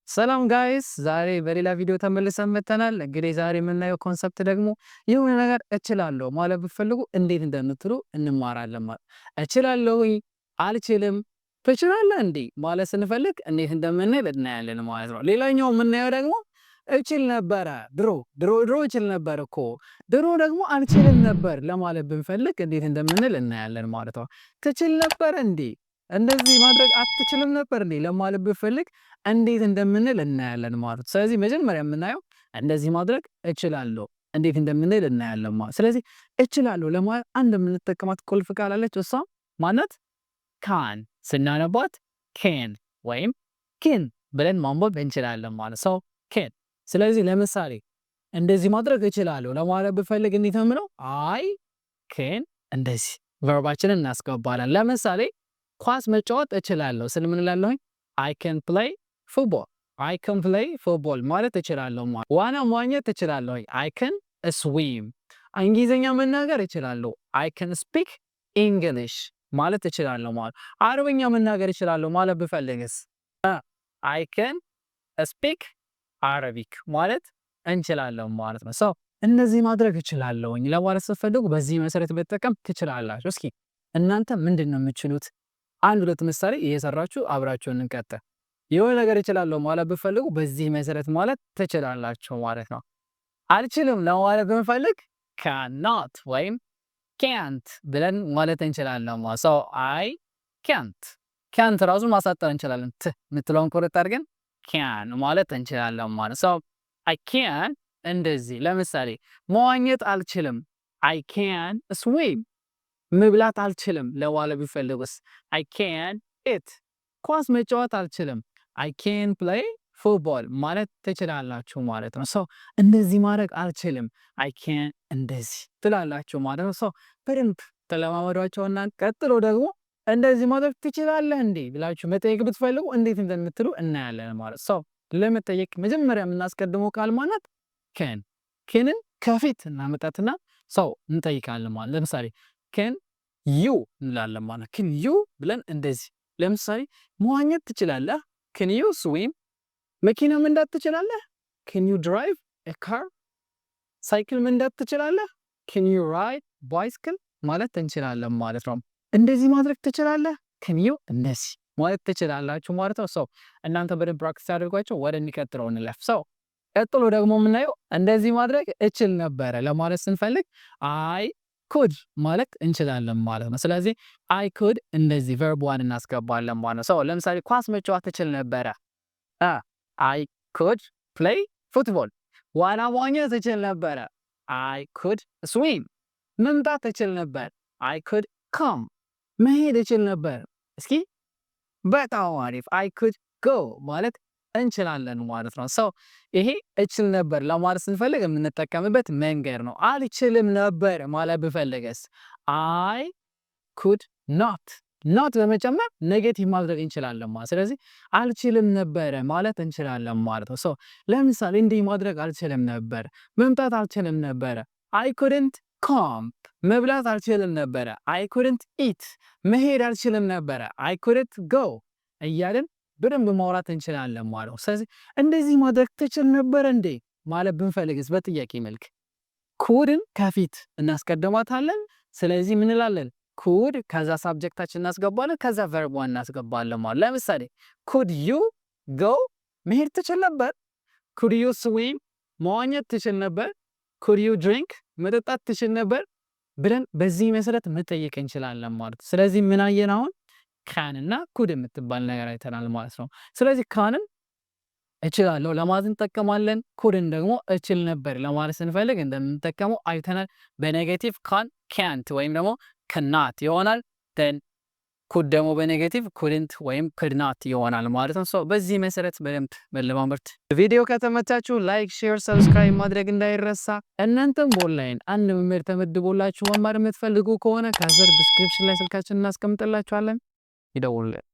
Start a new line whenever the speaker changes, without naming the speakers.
ሰላም ጋይስ ዛሬ በሌላ ቪዲዮ ተመልሰን መጥተናል። እንግዲህ ዛሬ የምናየው ኮንሰፕት ደግሞ የሆነ ነገር እችላለሁ ማለት ብትፈልጉ እንዴት እንደምትሉ እንማራለን። ማለት እችላለሁ፣ አልችልም፣ ትችላለህ እንዴ ማለት ስንፈልግ እንዴት እንደምንል እናያለን ማለት ነው። ሌላኛው የምናየው ደግሞ እችል ነበረ ድሮ እችል ነበር እኮ ድሮ ደግሞ አልችልም ነበር ለማለት ብንፈልግ እንዴት እንደምንል እናያለን ማለት ነው። ትችል ነበር እንዴ እንደዚህ ማድረግ አትችልም ነበር እንዴ ለማለት ብንፈልግ እንዴት እንደምንል እናያለን ማለት ነው። ስለዚህ መጀመሪያ የምናየው እንደዚህ ማድረግ እችላለሁ እንዴት እንደምንል እናያለን ማለት። ስለዚህ እችላለሁ ለማለት አንድ የምንጠቀማት ቁልፍ ቃል አለች። እሷ ማናት? ካን ስናነባት ኬን ወይም ኪን ብለን ማንበብ እንችላለን ማለት ሰው ኬን። ስለዚህ ለምሳሌ እንደዚህ ማድረግ እችላለሁ ለማለት ብፈልግ እንዴት ነው የምለው? አይ ኬን እንደዚህ ቨርባችንን እናስገባለን። ለምሳሌ ኳስ መጫወት እችላለሁ ስል ምን እላለሁኝ? አይ ካን ፕሌይ ፉትቦል አይ ካን ፕሌይ ፉትቦል ማለት እችላለሁ ማለት። ዋና መዋኘት እችላለሁ አይ ካን ስዊም። እንግሊዝኛ መናገር እችላለሁ አይ ካን ስፒክ ኢንግሊሽ ማለት እችላለሁ ማለት። አረብኛ መናገር እችላለሁ ማለት ብፈልግስ አይ ካን ስፒክ አረቢክ ማለት እንችላለን ማለት ነው። ሰው እነዚህ ማድረግ እችላለሁኝ ለማለት ስትፈልጉ በዚህ መሰረት መጠቀም ትችላላችሁ። እስኪ እናንተ ምንድን ነው የምትችሉት? አንድ ሁለት ምሳሌ እየሰራችሁ አብራችሁን እንቀጥል። የሆነ ነገር እችላለሁ ማለት ብፈልጉ በዚህ መሰረት ማለት ትችላላችሁ ማለት ነው። አልችልም ለማለት ብንፈልግ ካናት ወይም ካንት ብለን ማለት እንችላለን ማለት ሰው አይ ካንት ራሱ ማሳጠር እንችላለን። ት የምትለውን ቁርጥ አድርገን ካን ማለት እንችላለን ማለት ሰው አይ ካን እንደዚህ። ለምሳሌ መዋኘት አልችልም አይ ካን ስዊም። መብላት አልችልም ለማለት ቢፈልጉስ አይ ካን ኢት። ኳስ መጫወት አልችልም አይ ካን ፕሌይ ፉትቦል ማለት ትችላላችሁ ማለት ነው። ሰው እንደዚህ ማድረግ አልችልም አይ ካን እንደዚህ ትላላችሁ ማለት ነው። ሰው በደንብ ተለማመዷቸውና ቀጥሎ ደግሞ እንደዚህ ማድረግ ትችላለህ እንዴ ብላችሁ መጠየቅ ብትፈልጉ እንዴት እንደምትሉ እናያለን ማለት ሰው። ለመጠየቅ መጀመሪያ የምናስቀድመው ቃል ማለት ካን። ካንን ከፊት እናመጣትና ሰው እንጠይቃለን ማለት። ለምሳሌ ካን ዩ እንላለን ማለት ካን ዩ ብለን እንደዚህ። ለምሳሌ መዋኘት ትችላለህ ካን ዩ ስዊም። መኪና መንዳት ትችላለህ ካን ዩ ድራይቭ ኤ ካር። ሳይክል መንዳት ትችላለህ ካን ዩ ራይድ ባይስክል ማለት እንችላለን ማለት ነው። እንደዚህ ማድረግ ትችላለህ ካን ዩ እንደዚህ ማለት ትችላላችሁ ማለት ነው። ሰው እናንተ በደንብ ፕራክቲስ አድርጓቸው። ወደ የሚቀጥለው እንለፍ። ሰው ቀጥሎ ደግሞ የምናየው እንደዚህ ማድረግ እችል ነበረ ለማለት ስንፈልግ አይ ኩድ ማለት እንችላለን ማለት ነው። ስለዚህ አይ ኩድ እንደዚህ ቨርብ ዋን እናስገባለን ማለት ነው። ሰው ለምሳሌ ኳስ መጫወት እችል ነበረ አይ ኩድ ፕሌይ ፉትቦል። ዋና መዋኘት እችል ነበረ አይ ኩድ ስዊም። መምጣት እችል ነበር አይ ኩድ ካም። መሄድ እችል ነበር። እስኪ በጣም አሪፍ አይ ኩድ ጎ ማለት እንችላለን ማለት ነው። ሰው ይሄ እችል ነበር ለማለት ስንፈልግ የምንጠቀምበት መንገድ ነው። አልችልም ነበር ማለት ብፈልገስ አይ ኩድ ኖት በመጨመር ኔጌቲቭ ማድረግ እንችላለን ማለት። ስለዚህ አልችልም ነበረ ማለት እንችላለን ማለት ነው። ሰው ለምሳሌ እንዲህ ማድረግ አልችልም ነበር፣ መምጣት አልችልም ነበረ አይ ኩድንት ካም። መብላት አልችልም ነበረ አይ ኩድንት ኢት። መሄድ አልችልም ነበረ አይ ኩድንት ጎ እያልን በደንብ ማውራት እንችላለን ማለት ነው። ስለዚህ እንደዚህ ማድረግ ትችል ነበር እንዴ ማለት ብንፈልግስ በጥያቄ መልክ ኩድን ከፊት እናስቀድማታለን። ስለዚህ ምን እንላለን? ኩድ ከዛ ሳብጀክታችን እናስገባለን፣ ከዛ ቨርብ ዋን እናስገባለን ማለት። ለምሳሌ ኩድ ዩ ጎ መሄድ ትችል ነበር። ኩድ ዩ ስዊም መዋኘት ትችል ነበር። ኩድ ዩ ድሪንክ መጠጣት ትችል ነበር ብለን በዚህ መሰረት መጠየቅ እንችላለን ማለት ነው። ስለዚህ ምን አየን አሁን? ካን እና ኩድ የምትባል ነገር አይተናል ማለት ነው። ስለዚህ ካንን እችላለሁ ለማለት እንጠቀማለን። ኩድን ደግሞ እችል ነበር ለማለት ስንፈልግ እንደምንጠቀመው አይተናል። በኔጌቲቭ ካን ካንት ወይም ደግሞ ክናት ይሆናል። ደን ኩድ ደግሞ በኔጌቲቭ ኩድንት ወይም ክድናት ይሆናል ማለት ነው። በዚህ መሰረት በደንብ መለማመድ። ቪዲዮ ከተመቻችሁ ላይክ፣ ሼር፣ ሰብስክራይብ ማድረግ እንዳይረሳ። እናንተም በኦንላይን አንድ መምህር ተመድቦላችሁ መማር የምትፈልጉ ከሆነ ከስር ዲስክሪፕሽን ላይ ስልካችን እናስቀምጥላችኋለን። ይደውሉልን።